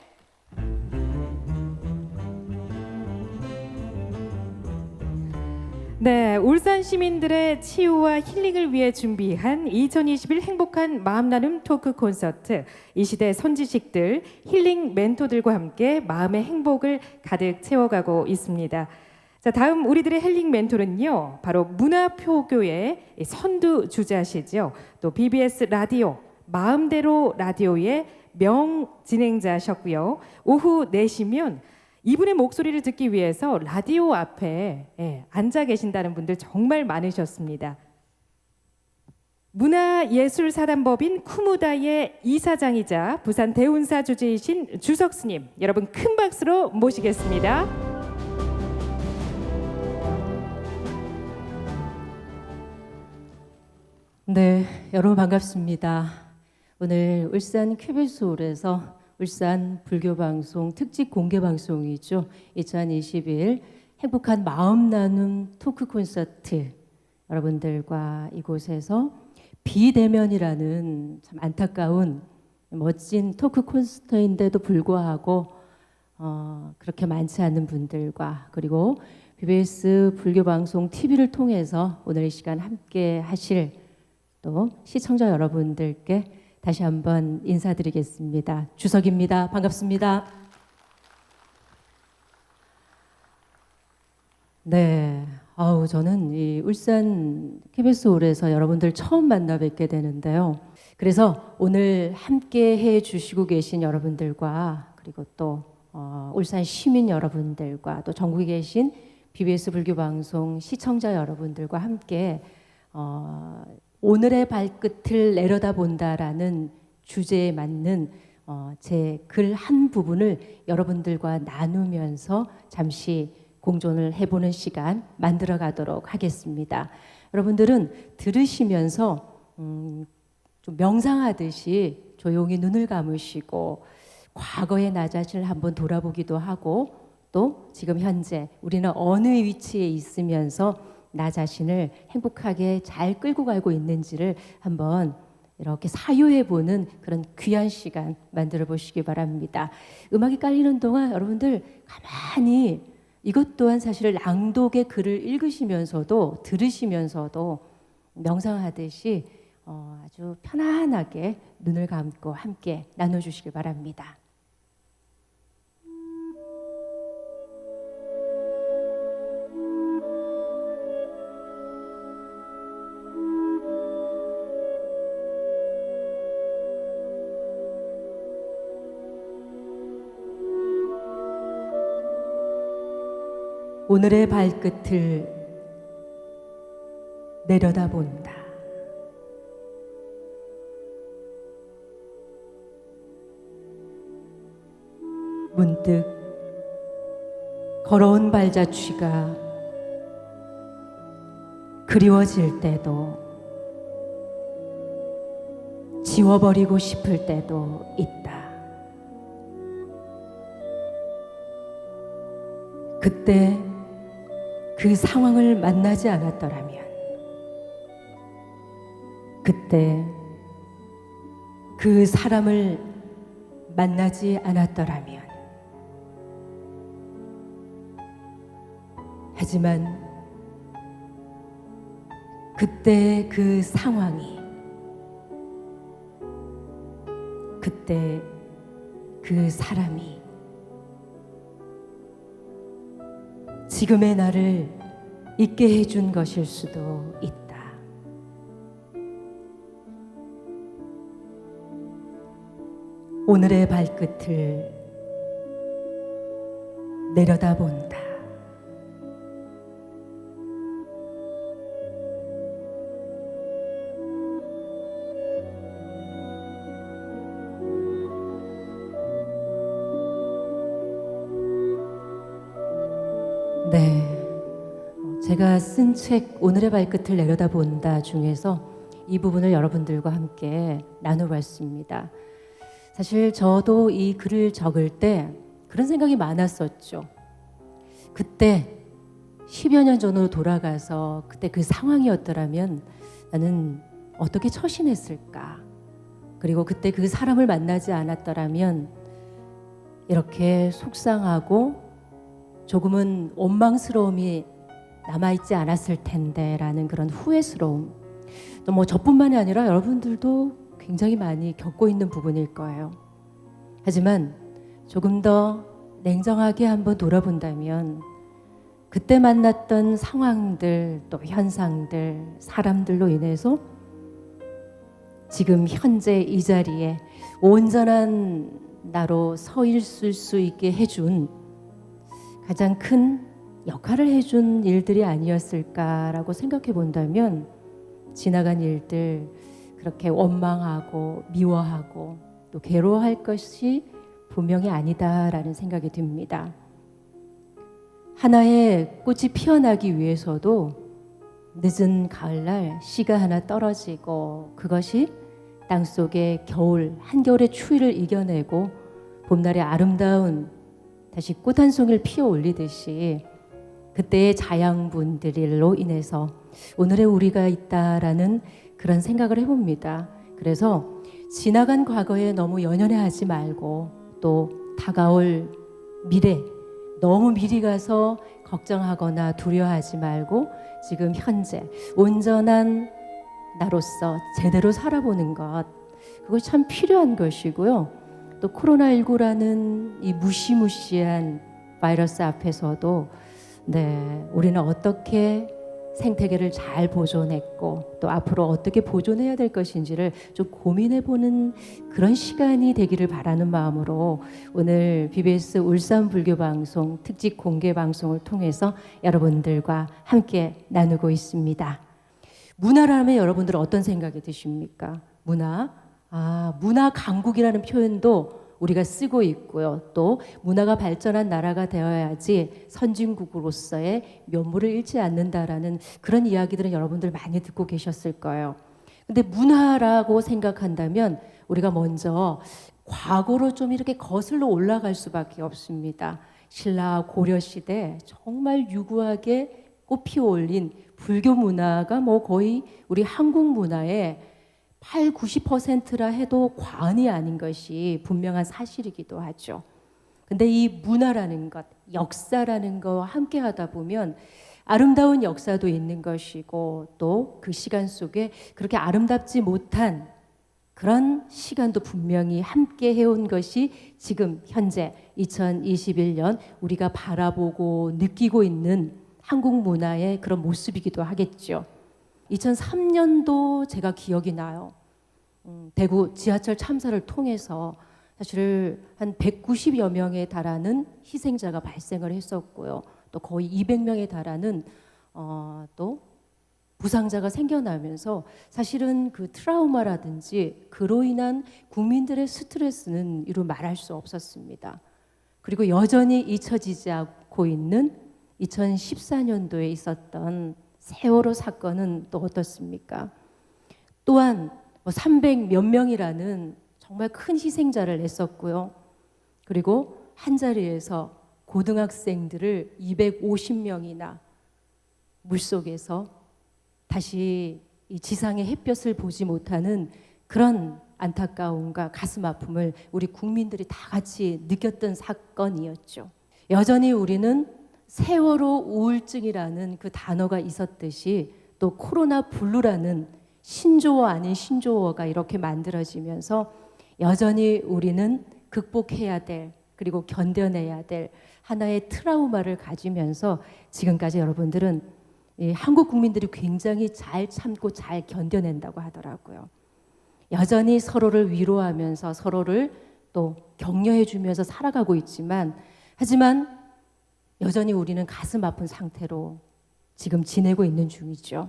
네, 울산 시민들의 치유와 힐링을 위해 준비한 2021 행복한 마음 나눔 토크 콘서트. 이 시대 선지식들, 힐링 멘토들과 함께 마음의 행복을 가득 채워가고 있습니다. 자, 다음 우리들의 힐링 멘토는요, 바로 문화표교의 선두 주자시죠. 또 BBS 라디오, 마음대로 라디오의 명 진행자셨고요. 오후 4시면 이분의 목소리를 듣기 위해서 라디오 앞에 앉아 계신다는 분들 정말 많으셨습니다. 문화예술사단법인 쿠무다의 이사장이자 부산 대운사 주재이신 주석 스님, 여러분 큰 박수로 모시겠습니다. 네, 여러분 반갑습니다. 오늘 울산 큐비스홀에서 울산 불교방송 특집 공개방송이죠. 2021 행복한 마음 나눔 토크 콘서트, 여러분들과 이곳에서 비대면이라는 참 안타까운 멋진 토크 콘서트인데도 불구하고 그렇게 많지 않은 분들과, 그리고 BBS 불교방송 TV를 통해서 오늘 이 시간 함께 하실 또 시청자 여러분들께 다시 한번 인사드리겠습니다. 주석입니다. 반갑습니다. 네, 저는 이 울산 KBS홀에서 여러분들 처음 만나 뵙게 되는데요. 그래서 오늘 함께 해 주시고 계신 여러분들과, 그리고 또 울산 시민 여러분들과, 또 전국에 계신 BBS 불교방송 시청자 여러분들과 함께 오늘의 발끝을 내려다본다라는 주제에 맞는 제 글 한 부분을 여러분들과 나누면서 잠시 공존을 해보는 시간 만들어 가도록 하겠습니다. 여러분들은 들으시면서 좀 명상하듯이 조용히 눈을 감으시고 과거의 나 자신을 한번 돌아보기도 하고, 또 지금 현재 우리는 어느 위치에 있으면서 나 자신을 행복하게 잘 끌고 가고 있는지를 한번 이렇게 사유해보는 그런 귀한 시간 만들어 보시기 바랍니다. 음악이 깔리는 동안 여러분들 가만히 이것 또한 사실 낭독의 글을 읽으시면서도 들으시면서도 명상하듯이 아주 편안하게 눈을 감고 함께 나눠주시기 바랍니다. 오늘의 발끝을 내려다본다. 문득 걸어온 발자취가 그리워질 때도, 지워버리고 싶을 때도 있다. 그때 그 상황을 만나지 않았더라면, 그때 그 사람을 만나지 않았더라면, 하지만 그때 그 상황이, 그때 그 사람이 지금의 나를 있게 해준 것일 수도 있다. 오늘의 발끝을 내려다본다. 네, 제가 쓴 책 오늘의 발끝을 내려다본다 중에서 이 부분을 여러분들과 함께 나눠봤습니다. 사실 저도 이 글을 적을 때 그런 생각이 많았었죠. 그때 10여 년 전으로 돌아가서 그때 그 상황이었더라면 나는 어떻게 처신했을까? 그리고 그때 그 사람을 만나지 않았더라면 이렇게 속상하고 조금은 원망스러움이 남아있지 않았을 텐데라는 그런 후회스러움. 또 뭐 저뿐만이 아니라 여러분들도 굉장히 많이 겪고 있는 부분일 거예요. 하지만 조금 더 냉정하게 한번 돌아본다면 그때 만났던 상황들, 또 현상들, 사람들로 인해서 지금 현재 이 자리에 온전한 나로 서 있을 수 있게 해준 가장 큰 역할을 해준 일들이 아니었을까라고 생각해 본다면 지나간 일들 그렇게 원망하고 미워하고 또 괴로워할 것이 분명히 아니다라는 생각이 듭니다. 하나의 꽃이 피어나기 위해서도 늦은 가을날 씨가 하나 떨어지고 그것이 땅속의 겨울, 한겨울의 추위를 이겨내고 봄날의 아름다운 다시 꽃 한 송이를 피어 올리듯이 그때의 자양분들로 인해서 오늘의 우리가 있다라는 그런 생각을 해봅니다. 그래서 지나간 과거에 너무 연연해하지 말고 또 다가올 미래 너무 미리 가서 걱정하거나 두려워하지 말고 지금 현재 온전한 나로서 제대로 살아보는 것 그것이 참 필요한 것이고요. 또 코로나19라는 이 무시무시한 바이러스 앞에서도 우리는 어떻게 생태계를 잘 보존했고 또 앞으로 어떻게 보존해야 될 것인지를 좀 고민해보는 그런 시간이 되기를 바라는 마음으로 오늘 BBS 울산불교방송 특집 공개방송을 통해서 여러분들과 함께 나누고 있습니다. 문화라면 여러분들 어떤 생각이 드십니까? 문화 강국이라는 표현도 우리가 쓰고 있고요. 또 문화가 발전한 나라가 되어야지 선진국으로서의 면모를 잃지 않는다라는 그런 이야기들은 여러분들 많이 듣고 계셨을 거예요. 근데 문화라고 생각한다면 우리가 먼저 과거로 좀 이렇게 거슬러 올라갈 수밖에 없습니다. 신라 고려 시대 정말 유구하게 꽃피어 올린 불교 문화가 뭐 거의 우리 한국 문화의 80~90%라 해도 과언이 아닌 것이 분명한 사실이기도 하죠. 근데 이 문화라는 것, 역사라는 거와 함께 하다 보면 아름다운 역사도 있는 것이고 또 그 시간 속에 그렇게 아름답지 못한 그런 시간도 분명히 함께 해온 것이 지금 현재 2021년 우리가 바라보고 느끼고 있는 한국 문화의 그런 모습이기도 하겠죠. 2003년도 제가 기억이 나요. 대구 지하철 참사를 통해서 사실 한 190여 명에 달하는 희생자가 발생을 했었고요. 또 거의 200명에 달하는 또 부상자가 생겨나면서 사실은 그 트라우마라든지 그로 인한 국민들의 스트레스는 이루 말할 수 없었습니다. 그리고 여전히 잊혀지지 않고 있는 2014년도에 있었던 세월호 사건은 또 어떻습니까? 또한 300 몇 명이라는 정말 큰 희생자를 냈었고요. 그리고 한 자리에서 고등학생들을 250명이나 물속에서 다시 이 지상의 햇볕을 보지 못하는 그런 안타까움과 가슴 아픔을 우리 국민들이 다 같이 느꼈던 사건이었죠. 여전히 우리는 세월호 우울증이라는 그 단어가 있었듯이 또 코로나 블루라는 신조어 아닌 신조어가 이렇게 만들어지면서 여전히 우리는 극복해야 될 그리고 견뎌내야 될 하나의 트라우마를 가지면서 지금까지 여러분들은 한국 국민들이 굉장히 잘 참고 잘 견뎌낸다고 하더라고요. 여전히 서로를 위로하면서 서로를 또 격려해 주면서 살아가고 있지만 하지만 여전히 우리는 가슴 아픈 상태로 지금 지내고 있는 중이죠.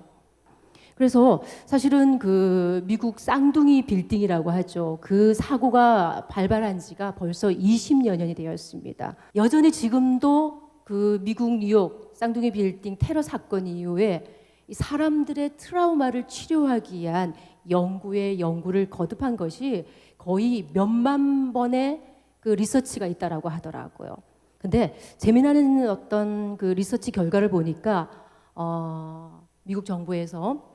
그래서 사실은 그 미국 쌍둥이 빌딩이라고 하죠. 그 사고가 발발한 지가 벌써 20여 년이 되었습니다. 여전히 지금도 그 미국 뉴욕 쌍둥이 빌딩 테러 사건 이후에 이 사람들의 트라우마를 치료하기 위한 연구를 거듭한 것이 거의 몇만 번의 그 리서치가 있다라고 하더라고요. 근데 재미나는 어떤 그 리서치 결과를 보니까 미국 정부에서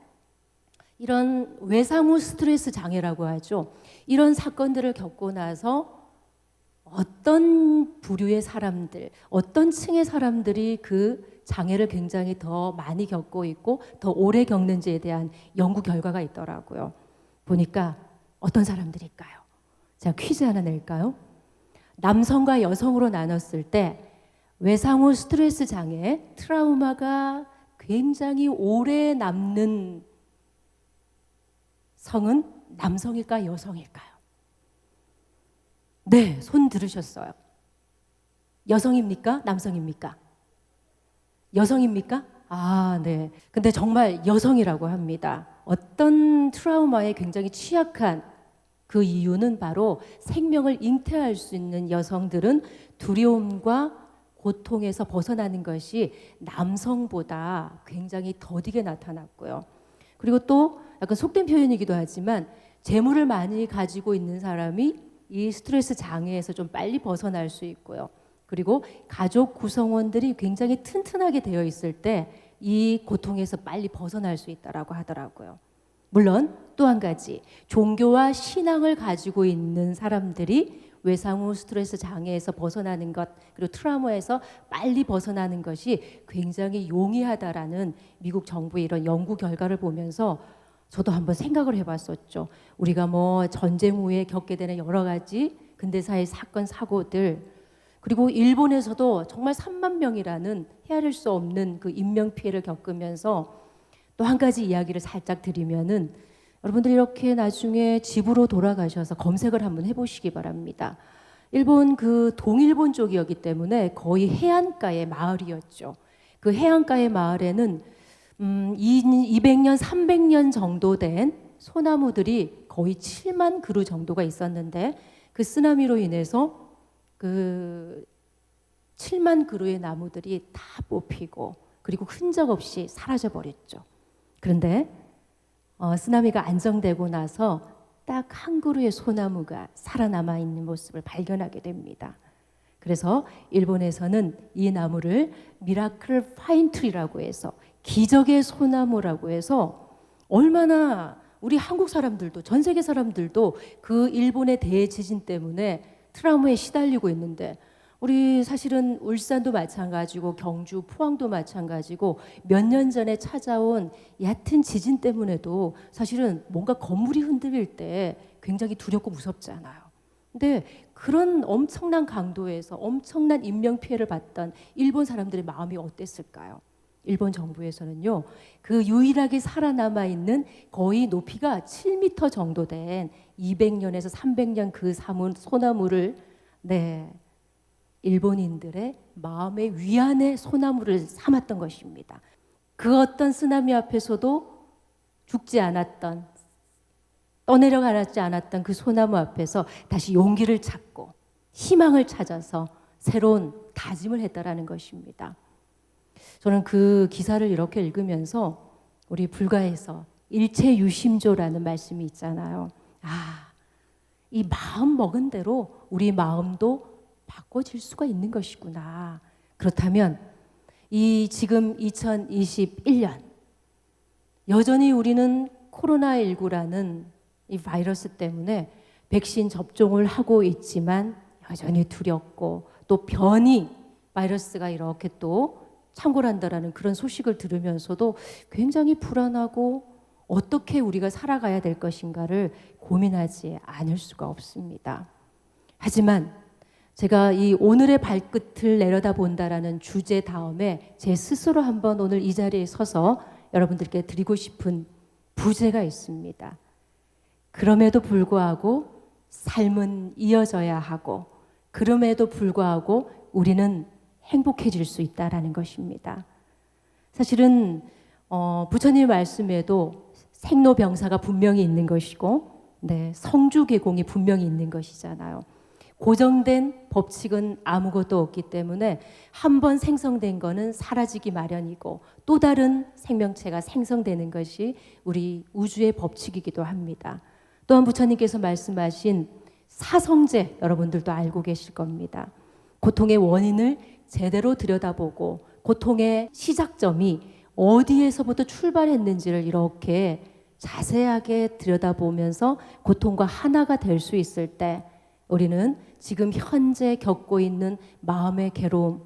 이런 외상후 스트레스 장애라고 하죠. 이런 사건들을 겪고 나서 어떤 부류의 사람들, 어떤 층의 사람들이 그 장애를 굉장히 더 많이 겪고 있고 더 오래 겪는지에 대한 연구 결과가 있더라고요. 보니까 어떤 사람들일까요? 제가 퀴즈 하나 낼까요? 남성과 여성으로 나눴을 때 외상후 스트레스 장애, 트라우마가 굉장히 오래 남는 성은 남성일까 여성일까요? 네, 손 들으셨어요. 여성입니까? 남성입니까? 여성입니까? 아, 네. 근데 정말 여성이라고 합니다. 어떤 트라우마에 굉장히 취약한 그 이유는 바로 생명을 잉태할 수 있는 여성들은 두려움과 고통에서 벗어나는 것이 남성보다 굉장히 더디게 나타났고요. 그리고 또 약간 속된 표현이기도 하지만 재물을 많이 가지고 있는 사람이 이 스트레스 장애에서 좀 빨리 벗어날 수 있고요. 그리고 가족 구성원들이 굉장히 튼튼하게 되어 있을 때 이 고통에서 빨리 벗어날 수 있다라고 하더라고요. 물론 또 한 가지, 종교와 신앙을 가지고 있는 사람들이 외상후 스트레스 장애에서 벗어나는 것, 그리고 트라우마에서 빨리 벗어나는 것이 굉장히 용이하다라는 미국 정부의 이런 연구 결과를 보면서 저도 한번 생각을 해봤었죠. 우리가 뭐 전쟁 후에 겪게 되는 여러 가지 근대사의 사건, 사고들, 그리고 일본에서도 정말 3만 명이라는 헤아릴 수 없는 그 인명 피해를 겪으면서 또 한 가지 이야기를 살짝 드리면은 여러분들 이렇게 나중에 집으로 돌아가셔서 검색을 한번 해보시기 바랍니다. 일본 그 동일본 쪽이었기 때문에 거의 해안가의 마을이었죠. 그 해안가의 마을에는 200년, 300년 정도 된 소나무들이 거의 7만 그루 정도가 있었는데 그 쓰나미로 인해서 그 7만 그루의 나무들이 다 뽑히고 그리고 흔적 없이 사라져 버렸죠. 그런데 쓰나미가 안정되고 나서 딱 한 그루의 소나무가 살아남아 있는 모습을 발견하게 됩니다. 그래서 일본에서는 이 나무를 미라클 파인트리라고 해서 기적의 소나무라고 해서 얼마나 우리 한국 사람들도 전 세계 사람들도 그 일본의 대지진 때문에 트라우마에 시달리고 있는데 우리 사실은 울산도 마찬가지고 경주, 포항도 마찬가지고 몇 년 전에 찾아온 얕은 지진 때문에도 사실은 뭔가 건물이 흔들릴 때 굉장히 두렵고 무섭잖아요. 근데 그런 엄청난 강도에서 엄청난 인명 피해를 봤던 일본 사람들의 마음이 어땠을까요? 일본 정부에서는요, 그 유일하게 살아남아 있는 거의 높이가 7m 정도 된 200년에서 300년 그 소나무를 일본인들의 마음의 위안의 소나무를 삼았던 것입니다. 그 어떤 쓰나미 앞에서도 죽지 않았던, 떠내려가지 않았던 그 소나무 앞에서 다시 용기를 찾고 희망을 찾아서 새로운 다짐을 했다라는 것입니다. 저는 그 기사를 이렇게 읽으면서 우리 불가에서 일체유심조라는 말씀이 있잖아요. 이 마음 먹은 대로 우리 마음도 바꿔질 수가 있는 것이구나. 그렇다면 이 지금 2021년 여전히 우리는 코로나19라는 이 바이러스 때문에 백신 접종을 하고 있지만 여전히 두렵고 또 변이 바이러스가 이렇게 또 창궐한다라는 그런 소식을 들으면서도 굉장히 불안하고 어떻게 우리가 살아가야 될 것인가를 고민하지 않을 수가 없습니다. 하지만 제가 이 오늘의 발끝을 내려다본다라는 주제 다음에 제 스스로 한번 오늘 이 자리에 서서 여러분들께 드리고 싶은 부제가 있습니다. 그럼에도 불구하고 삶은 이어져야 하고 그럼에도 불구하고 우리는 행복해질 수 있다라는 것입니다. 사실은 부처님 말씀에도 생로병사가 분명히 있는 것이고 성주계공이 분명히 있는 것이잖아요. 고정된 법칙은 아무것도 없기 때문에 한 번 생성된 거는 사라지기 마련이고 또 다른 생명체가 생성되는 것이 우리 우주의 법칙이기도 합니다. 또한 부처님께서 말씀하신 사성제 여러분들도 알고 계실 겁니다. 고통의 원인을 제대로 들여다보고 고통의 시작점이 어디에서부터 출발했는지를 이렇게 자세하게 들여다보면서 고통과 하나가 될 수 있을 때 우리는 지금 현재 겪고 있는 마음의 괴로움,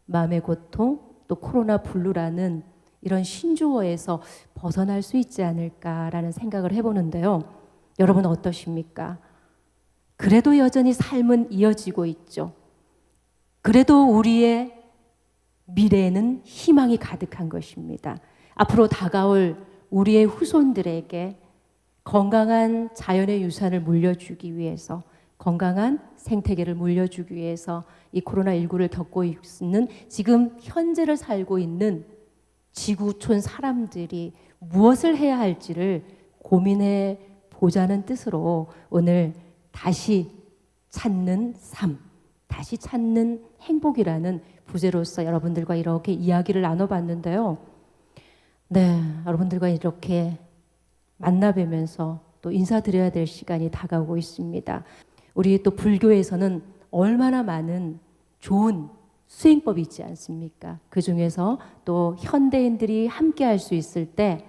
마음의 고통, 또 코로나 블루라는 이런 신조어에서 벗어날 수 있지 않을까라는 생각을 해보는데요. 여러분 어떠십니까? 그래도 여전히 삶은 이어지고 있죠. 그래도 우리의 미래에는 희망이 가득한 것입니다. 앞으로 다가올 우리의 후손들에게 건강한 자연의 유산을 물려주기 위해서, 건강한 생태계를 물려주기 위해서 이 코로나19를 겪고 있는 지금 현재를 살고 있는 지구촌 사람들이 무엇을 해야 할지를 고민해 보자는 뜻으로 오늘 다시 찾는 삶, 다시 찾는 행복이라는 부제로서 여러분들과 이렇게 이야기를 나눠봤는데요. 네, 여러분들과 이렇게 만나뵈면서 또 인사드려야 될 시간이 다가오고 있습니다. 우리 또 불교에서는 얼마나 많은 좋은 수행법이 있지 않습니까? 그 중에서 또 현대인들이 함께 할 수 있을 때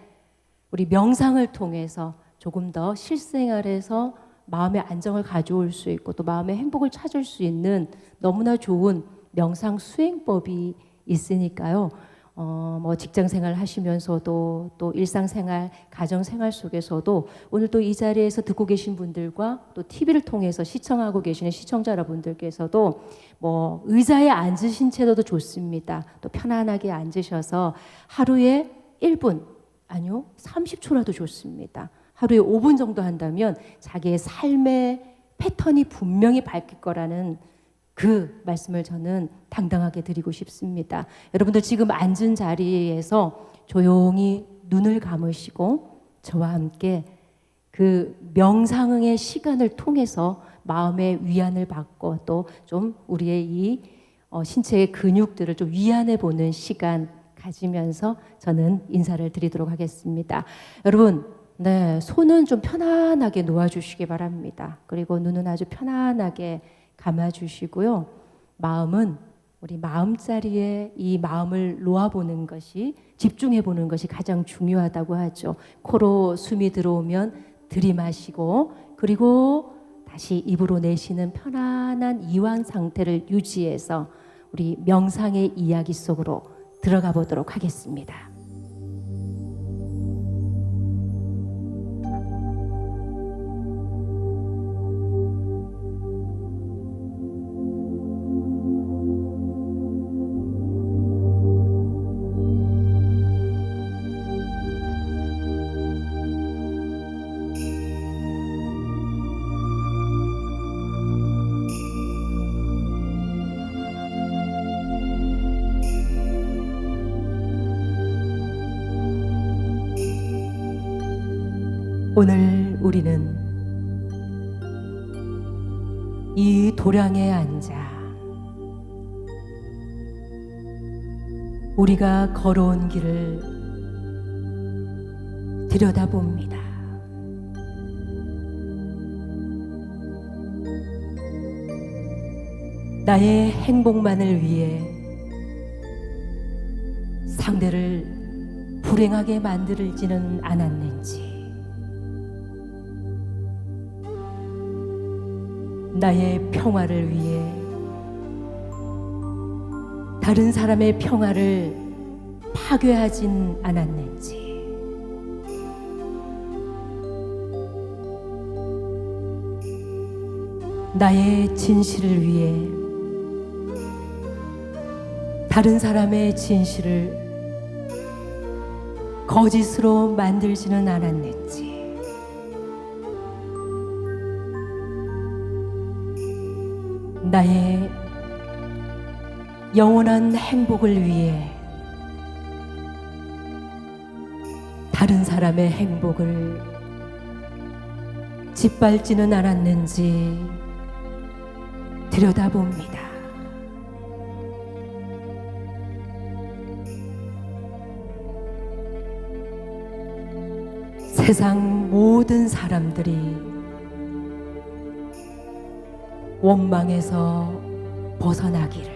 우리 명상을 통해서 조금 더 실생활에서 마음의 안정을 가져올 수 있고 또 마음의 행복을 찾을 수 있는 너무나 좋은 명상 수행법이 있으니까요. 뭐 직장 생활 하시면서도 또 일상생활, 가정생활 속에서도 오늘 또 이 자리에서 듣고 계신 분들과 또 TV를 통해서 시청하고 계시는 시청자 여러분들께서도 뭐 의자에 앉으신 채로도 좋습니다. 또 편안하게 앉으셔서 하루에 1분, 아니요 30초라도 좋습니다. 하루에 5분 정도 한다면 자기의 삶의 패턴이 분명히 바뀔 거라는 그 말씀을 저는 당당하게 드리고 싶습니다. 여러분들 지금 앉은 자리에서 조용히 눈을 감으시고 저와 함께 그 명상의 시간을 통해서 마음의 위안을 받고 또 좀 우리의 이 신체의 근육들을 좀 위안해 보는 시간 가지면서 저는 인사를 드리도록 하겠습니다. 여러분, 네, 손은 좀 편안하게 놓아주시기 바랍니다. 그리고 눈은 아주 편안하게 감아주시고요. 마음은 우리 마음자리에 이 마음을 놓아보는 것이, 집중해보는 것이 가장 중요하다고 하죠. 코로 숨이 들어오면 들이마시고 그리고 다시 입으로 내쉬는 편안한 이완 상태를 유지해서 우리 명상의 이야기 속으로 들어가 보도록 하겠습니다. 오늘 우리는 이 도량에 앉아 우리가 걸어온 길을 들여다봅니다. 나의 행복만을 위해 상대를 불행하게 만들지는 않았는지, 나의 평화를 위해 다른 사람의 평화를 파괴하진 않았는지, 나의 진실을 위해 다른 사람의 진실을 거짓으로 만들지는 않았는지, 나의 영원한 행복을 위해 다른 사람의 행복을 짓밟지는 않았는지 들여다봅니다. 세상 모든 사람들이 원망에서 벗어나기를.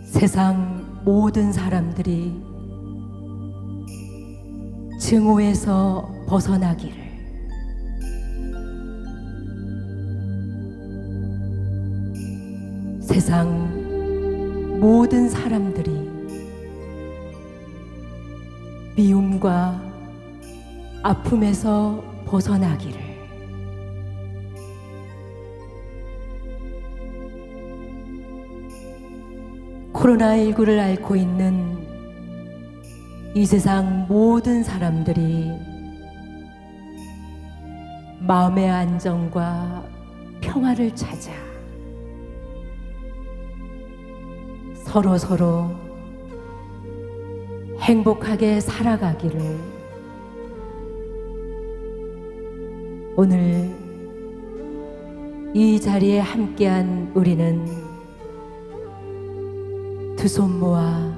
세상 모든 사람들이 증오에서 벗어나기를. 세상 모든 사람들이 미움과 아픔에서 벗어나기를. 코로나19를 앓고 있는 이 세상 모든 사람들이 마음의 안정과 평화를 찾아 서로 행복하게 살아가기를. 오늘 이 자리에 함께한 우리는 두 손 모아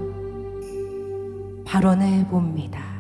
발언해 봅니다.